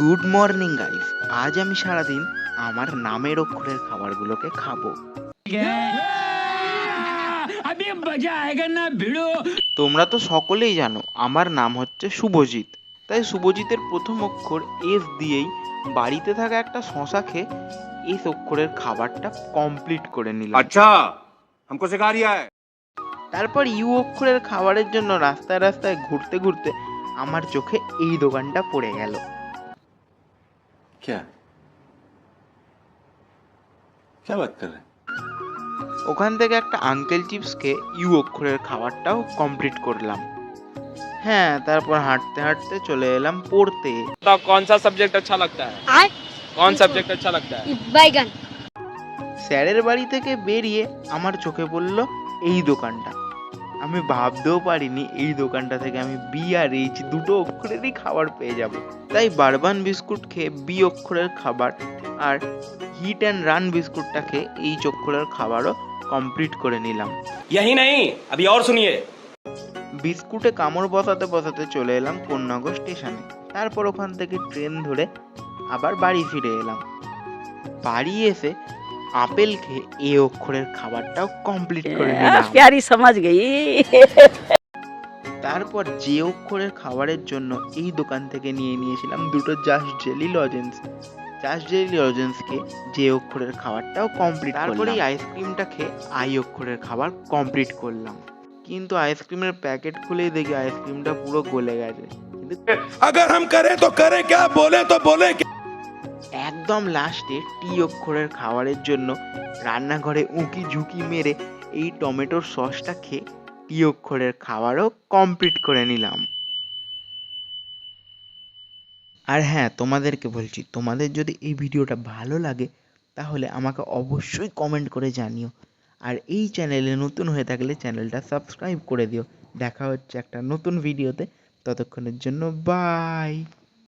Good morning guys. আজ আমি সারাদিন আমার নামের অক্ষরের খাবারগুলোকে খাবো। তোমরা তো সকলেই জানো আমার নাম হচ্ছে শুভজিৎ, তাই শুভজিতের প্রথম অক্ষর এস দিয়েই বাড়িতে থাকা একটা শশা খেয়ে এস অক্ষরের খাবারটা কমপ্লিট করে নিলাম। अच्छा हमको सिखा रिया है। তারপর ইউ অক্ষরের খাবারের জন্য রাস্তায় রাস্তায় ঘুরতে ঘুরতে আমার চোখে এই দোকানটা পড়ে গেল। क्या क्या बात कर रहे हैं? ওখান থেকে একটা আঙ্কেল চিপসকে ইউ অক্ষরের খাবারটাও কমপ্লিট করলাম। হ্যাঁ, তারপর হাঁটতে হাঁটতে চলে এলাম পড়তে। बताओ कौन सा सब्जेक्ट अच्छा लगता है? आर्ट कौन सब्जेक्ट अच्छा लगता है? बैगन। স্যারের বাড়ি থেকে বেরিয়ে আমার চোখে পড়ল এই দোকানটা। আমি ভাবতেও পারিনি এই দোকানটা থেকে আমি বি আর এইচ দুটো অক্ষরেরই খাবার পেয়ে যাব। তাই বারবান বিস্কুট খেয়ে বি অক্ষরের খাবার আর হিট অ্যান্ড রান বিস্কুটটা খেয়ে এইচ অক্ষরের খাবারও কমপ্লিট করে নিলাম। यही नहीं, अभी और सुनिए। বিস্কুটে কামড় বসাতে বসাতে চলে এলাম কোন্নগর স্টেশনে। তারপর ওখান থেকে ট্রেন ধরে আবার বাড়ি ফিরে এলাম। বাড়ি এসে আপেল খেয়ে এ অক্ষরের খাবারটাও কমপ্লিট করে নিলাম। प्यारी समझ गई। তারপর যে অক্ষরের খাবারের জন্য এই দোকান থেকে নিয়ে নিয়েছিলাম দুটো just jelly lozenge. Just jelly লজেন্সকে যে অক্ষরের খাবারটাও কমপ্লিট করলাম। তারপরে এই আইসক্রিমটা খেয়ে আই অক্ষরের খাবার কমপ্লিট করলাম। কিন্তু আইসক্রিমের প্যাকেট খুলেই দেখি আইসক্রিমটা পুরো গলে গেছে। কিন্তু अगर हम करें तो करें क्या, बोले तो बोले क्या? একদম লাস্টে টি অক্ষরের খাবারের জন্য রান্নাঘরে উঁকি ঝুঁকি মেরে এই টমেটোর সসটা খেয়ে টি অক্ষরের খাবারও কমপ্লিট করে নিলাম। আর হ্যাঁ, তোমাদেরকে বলছি, তোমাদের যদি এই ভিডিওটা ভালো লাগে তাহলে আমাকে অবশ্যই কমেন্ট করে জানিও। আর এই চ্যানেলে নতুন হয়ে থাকলে চ্যানেলটা সাবস্ক্রাইব করে দিও। দেখা হচ্ছে একটা নতুন ভিডিওতে, ততক্ষণের জন্য বাই।